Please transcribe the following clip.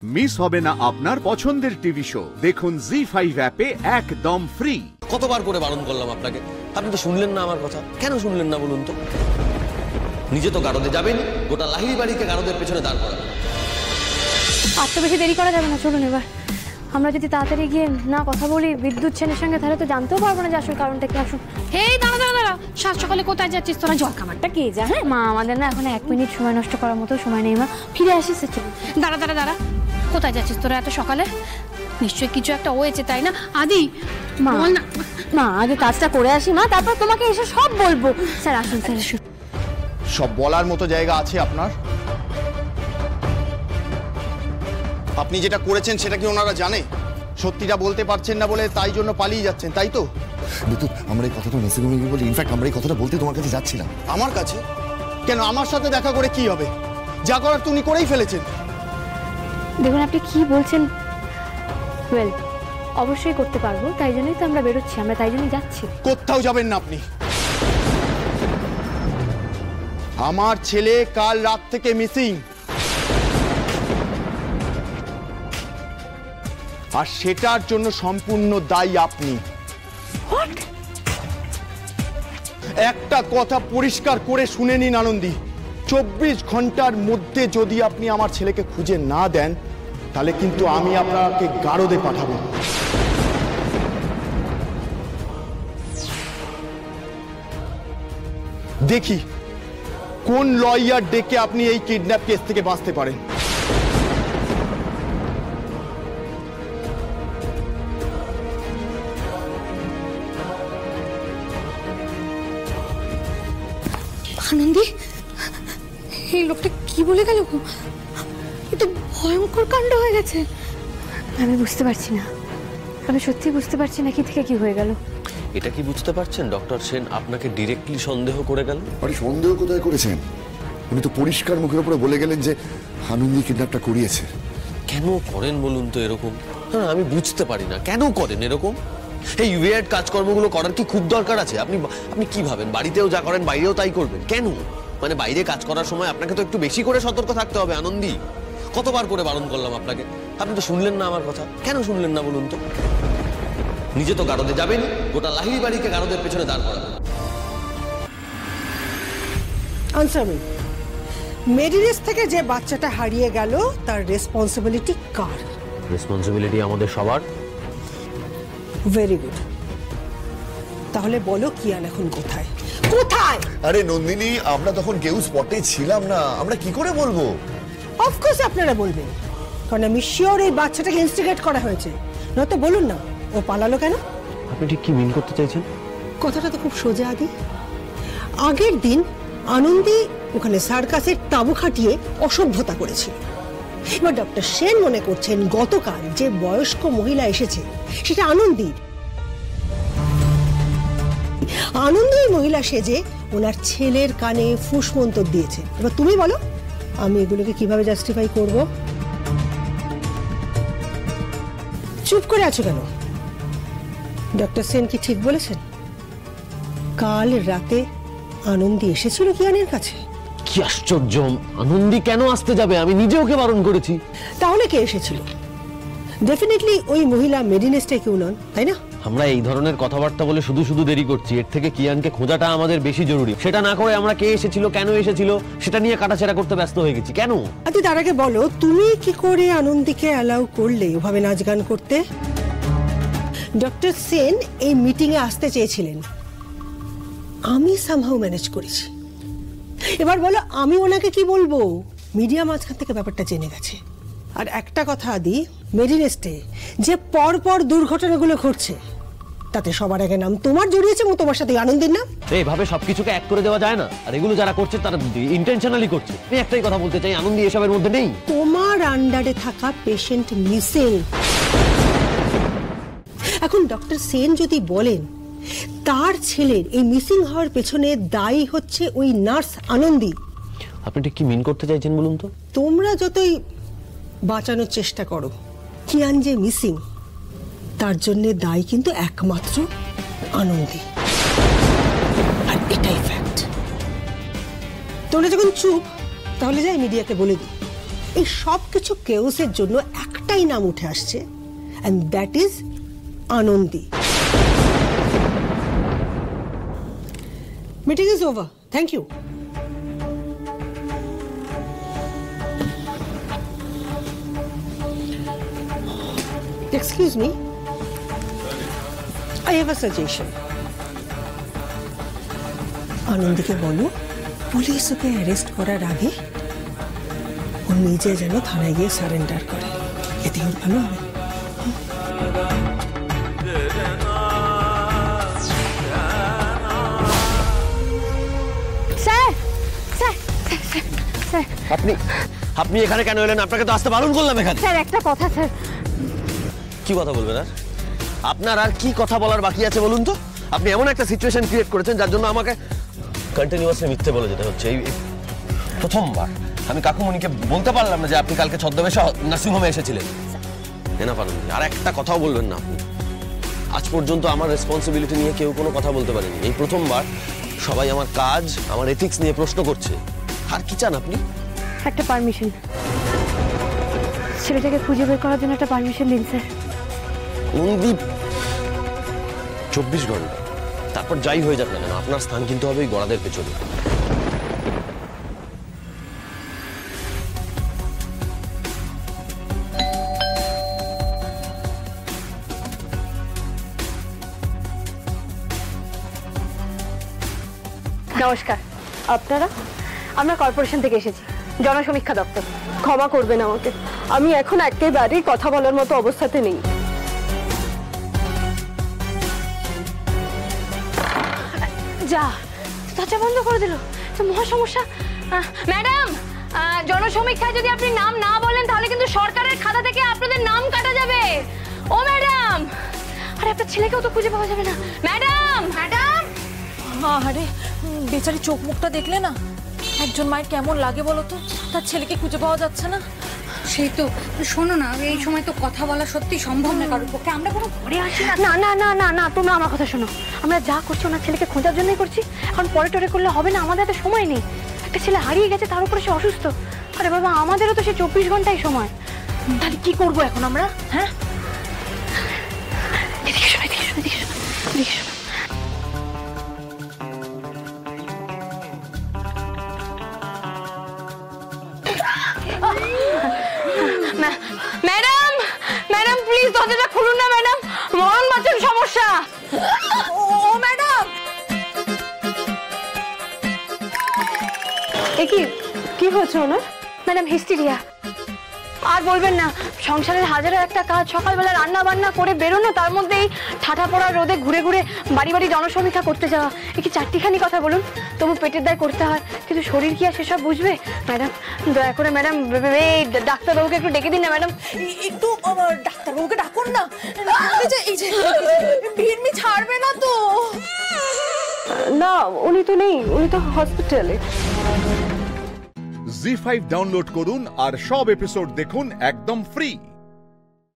Miss হবে না আপনার পছন্দের টিভি শো। দেখুন জি5 অ্যাপে একদম ফ্রি। কতবার করে বারণ করলাম আপনাকে, আপনি তো শুনলেন না আমার কথা। কেন শুনলেন না বলুন তো? নিজে তো গারদে যাবেন, গোটা লাহিড়ী বাড়িকে গারদের পেছনে দাঁড় করাবেন। আর তো বেশি দেরি করা যাবে না, চলুন এবার। আমরা যদি তাড়াতাড়ি গিয়ে না কথা বলি বিদ্যুৎ সেনের সঙ্গে, তাহলে তো জানতেও পারবো না যে আসল কারণটা কি। আসুন। হেই দাঁড়া দাঁড়া দাঁড়া, সাত সকালে কোথায় যাচ্ছিস তোরা? জল খাবারটা কে যা। হ্যাঁ মা, আমাদের না এখন 1 মিনিট সময় নষ্ট করার মতো সময় নেই মা, ফিরে আসিস। চলুন। দাঁড়া দাঁড়া দাঁড়া, কোথায় যাচ্ছিস তোরা এত সকালে? নিশ্চয়ই কিছু একটা হয়েছে, তাই না? আদি মা, বল না। মা আগে কাজটা করে আসি মা, তারপর তোমাকে এসে সব বলবো। স্যার আসুন, স্যার আসুন। সব বলার মতো জায়গা আছে আপনার? আপনি যেটা করেছেন সেটা কি ওনারা জানে? সত্যিটা বলতে পারছেন না বলে তাই জন্য পালিয়ে যাচ্ছেন, তাই তো? বিদ্যুৎ, আমরা এই কথাটা নসিবুলকে বলি। ইনফ্যাক্ট আমরা এই কথাটা বলতে তোমার কাছে যাচ্ছিলাম। আমার কাছে কেন? আমার সাথে দেখা করে কি হবে? যা করার তুমি করেই ফেলেছেন। দেখুন আপনি কি বলছেন। ওয়েল, অবশ্যই করতে পারবো, তাই জন্যই তো আমরা বেরোচ্ছি, আমরা তাই জন্যই যাচ্ছি। কোথাও যাবেন না আপনি। আমার ছেলে কাল রাত থেকে মিসিং, আর সেটার জন্য সম্পূর্ণ দায়ী আপনি। একটা কথা পরিষ্কার করে শুনে নিন আনন্দী, 24 ঘন্টার মধ্যে যদি আপনি আমার ছেলেকে খুঁজে না দেন, তাহলে কিন্তু আমি আপনাকে গারদে পাঠাবো। দেখি কোন লয়ার ডেকে আপনি এই কিডন্যাপ কেস থেকে বাঁচতে পারেন। আনন্দি, এই লোকটা কি বলে গেল? এ তো ভয়ঙ্কর কাণ্ড হয়ে গেছে। আমি বুঝতে পারছি না, আমি সত্যি বুঝতে পারছি না কি থেকে কি হয়ে গেল। এটা কি বুঝতে পারছেন ডক্টর সেন আপনাকে ডিরেক্টলি সন্দেহ করে গেল? আরে সন্দেহ কোথায় করেছেন? উনি তো পরিষ্কার মুখের উপরে বলে গেলেন যে আনন্দী কিডন্যাপটা করিয়েছে। কেন করেন বলুন তো এরকম? হ্যাঁ, আমি বুঝতে পারি না কেন করেন এরকম। এই ওয়েয়ার্ড কাজকর্মগুলো করার কি খুব দরকার আছে? আপনি কি ভাবেন বাড়িতেও যা করেন বাইরেও তাই করবেন? কেন? মানে বাইরে কাজ করার সময় আপনাকে তো একটু বেশি করে সতর্ক থাকতে হবে আনন্দী। কতবার করে বারণ করলাম আপনাকে, আপনি তো শুনলেন না আমার কথা। কেন শুনলেন না বলুন তো? নিজে তো গারদে যাবেন, গোটা লাহিড়ী বাড়িকে গারদের পেছনে দাঁড় করাবেন। আনসার মি, মেডিনেস থেকে যে বাচ্চাটা হারিয়ে গেল তার রেসপন্সিবিলিটি কার? রেসপন্সিবিলিটি আমাদের সবার। Very good. তাহলে বলো কিয়ান এখন কোথায়? কোথায়? আরে নন্দিনী, আমরা তখন কেউ স্পটে ছিলাম না, আমরা কি করে বলবো? অফকোর্স আপনারা বলবেন, কারণ আমি শিওর এই বাচ্চাটাকে ইনস্টিগেট করা হয়েছে। নয়তো বলুন না ও পালালো কেন? আপনি ঠিক কি মিন করতে চাইছেন? কথাটা তো খুব সোজা আদি। আগের দিন আনন্দী ওখানে সার্কাসের তাঁবু খাটিয়ে অসভ্যতা করেছিল। এবার ডক্টর সেন মনে করছেন গতকাল যে বয়স্ক মহিলা এসেছে সেটা আনন্দী। আনন্দী মহিলা সেজে ওনার ছেলের কানে ফুসমন্তর দিয়েছে। এবার তুমি বলো আমি এগুলোকে কিভাবে জাস্টিফাই করব? চুপ করে আছো কেন? ডক্টর সেন কি ঠিক বলেছেন? কাল রাতে আনন্দী এসেছিল কিয়ানের কাছে। কি আশ্চর্য! আনন্দী কেন আসতে যাবে? আমি নিজে ওকে বারণ করেছি। তাহলে কে এসেছিল? ডেফিনেটলি ওই মহিলা মেডিনেসটাই কেউ নন, তাই না? আমরা এই ধরনের কথাবার্তা বলে শুধু শুধু দেরি করছি। এর থেকে কিয়ানকে খোঁজাটা আমাদের বেশি জরুরি। সেটা না করে আমরা কে এসেছিল, কেন এসেছিল সেটা নিয়ে কাটাছেড়া করতে ব্যস্ত হয়ে গেছি। কেন? আচ্ছা তার আগে বলো তুমি কি করে আনন্দীকে অ্যালাউ করলে ওভাবে নাচ গান করতে? ডক্টর সেন এই মিটিং এ আসতে চেয়েছিলেন, আমি সামহাউ ম্যানেজ করেছি। এবার বলো আমি ওনাকে কি বলবো? মিডিয়া মাঝখান থেকে ব্যাপারটা জেনে গেছে। আর একটা কথা আদি, মেডিনেস্টে যে পরপর দুর্ঘটনাগুলো ঘটছে তাতে সবার আগে নাম তোমার জড়িয়েছে এবং তোমার সাথে আনন্দের নাম। এইভাবে সবকিছুকে এক করে দেওয়া যায় না। আর এগুলো যারা করছে তারা ইন্টেনশনালি করছে। আমি একটাই কথা বলতে চাই, আনন্দী এসবের মধ্যে নেই। তোমার আন্ডারে থাকা পেশেন্ট মিসিং। এখন ডক্টর সেন যদি বলেন তার ছেলের এই মিসিং হওয়ার পেছনে দায়ী হচ্ছে ওই নার্স আনন্দী, আপনি ঠিক কি মিন করতে চাইছেন বলুন তো? তোমরা যতই বাঁচানোর চেষ্টা করো, কিয়ান যে মিসিং তার জন্য দায়ী কিন্তু একমাত্র আনন্দী। আর এটাই ফ্যাক্ট। তোমরা যখন চুপ, তাহলে যাই মিডিয়াকে বলে দিই এই সব কিছু কেওসের জন্য একটাই নাম উঠে আসছে, and that is Anandi. Meeting is over, thank you. Excuse me, I have a suggestion. আনন্দীকে বলো পুলিশ ওকে অ্যারেস্ট করার আগে ও নিজে যেন থানায় গিয়ে সারেন্ডার করে, এতে ওর ভালো হবে। স্যার স্যার স্যার আপনি আপনি এখানে কেন এলেন? আপনাকে তো আসতে বারণ করলাম এখানে। স্যার একটা কথা স্যার। কি কথা বলবেন আর? আপনার আর কি কথা বলার বাকি আছে বলুন তো? আপনি এমন একটা সিচুয়েশন ক্রিয়েট করেছেন যার জন্য আমাকে কন্টিনিউয়াসলি মিথ্যে বলে যেতে হচ্ছে। এই প্রথমবার আমি কাকুমণিকে বলতে পারলাম না যে আপনি কালকে ছদ্মবেশে নার্সিংহোমে এসেছিলেন। না পারেন, আর একটা কথাও বলবেন না আপনি। আজ পর্যন্ত আমার রেসপন্সিবিলিটি নিয়ে কেউ কোনো কথা বলতে পারেনি। এই প্রথমবার সবাই আমার কাজ, আমার এথিক্স নিয়ে প্রশ্ন করছে। আর কি চান আপনি? একটা পারমিশন, ছেলেটাকে খুঁজে বের করার জন্য একটা পারমিশন দিন স্যার। 24 ঘন্টা, তারপর যাই হয়ে যাক না কেন আপনার স্থান কিন্তু হবে ওই গড়াদের পেছনে। নমস্কার, আপনারা? আমরা কর্পোরেশন থেকে এসেছি, জনসমীক্ষা দপ্তর। ক্ষমা করবেন আমাকে, আমি এখন একেবারেই কথা বলার মতো অবস্থাতে নেই। যা দরজা বন্ধ করে দিল, তো মহা সমস্যা। ম্যাডাম, জনসমীক্ষায় যদি আপনি নাম না বলেন তাহলে কিন্তু সরকারের খাতা থেকে আপনাদের নাম কাটা যাবে। ও ম্যাডাম, আরে আপনার ছেলেকেও তো খুঁজে পাওয়া যাবে না। ম্যাডাম ম্যাডাম, আরে বেচারি চোখ মুখটা দেখলে না, একজন মায়ের কেমন লাগে বলো তো, তার ছেলেকে খুঁজে পাওয়া যাচ্ছে না। সেই তো, শোনো না, এই সময় তো কথা বলা সত্যি সম্ভব না কারোর পক্ষে। আমরা কোনো ঘরে আসি না। না না না না না, তোমরা আমার কথা শোনো। আমরা যা করছি ওনার ছেলেকে খোঁজার জন্যই করছি, এখন পরে টরে করলে হবে না, আমাদের এত সময় নেই। একটা ছেলে হারিয়ে গেছে, তার উপরে সে অসুস্থ। আরে বাবা, আমাদেরও তো সে 24 ঘন্টাই সময়। তাহলে কি করবো এখন আমরা? হ্যাঁ, এদিকে শোনো, এদিকে শোনো, এদিকে শোনো, এদিকে শোনো। ম্যাডাম ম্যাডাম, প্লিজ দরজাটা খুলুন না ম্যাডাম, মরণ বাঁচান সমস্যা। ও ম্যাডাম, কি হয়েছে ওনার? Madam hysteria. আর বলবেন না, সংসারের হাজারো একটা কাজ, সকালবেলা রান্না বান্না করে বেরোনো, তার মধ্যেই ঠাঠা পড়া রোদে ঘুরে ঘুরে বাড়ি বাড়ি জনসমীক্ষা করতে যাওয়া। এ কি চারটিখানি কথা বলুন? তবু পেটের দায় করতে হয়, কিন্তু শরীর কি আর সেসব বুঝবে? ম্যাডাম দয়া করে ম্যাডাম এই ডাক্তারবাবুকে একটু ডেকে দিন না ম্যাডাম। একটু ডাক্তারবাবুকে ডাকুন না, এই যে ভিড়মি ছাড়বে না তো? না, উনি তো নেই, উনি তো হসপিটালে। জি5 ডাউনলোড করুন আর সব এপিসোড দেখুন একদম ফ্রি।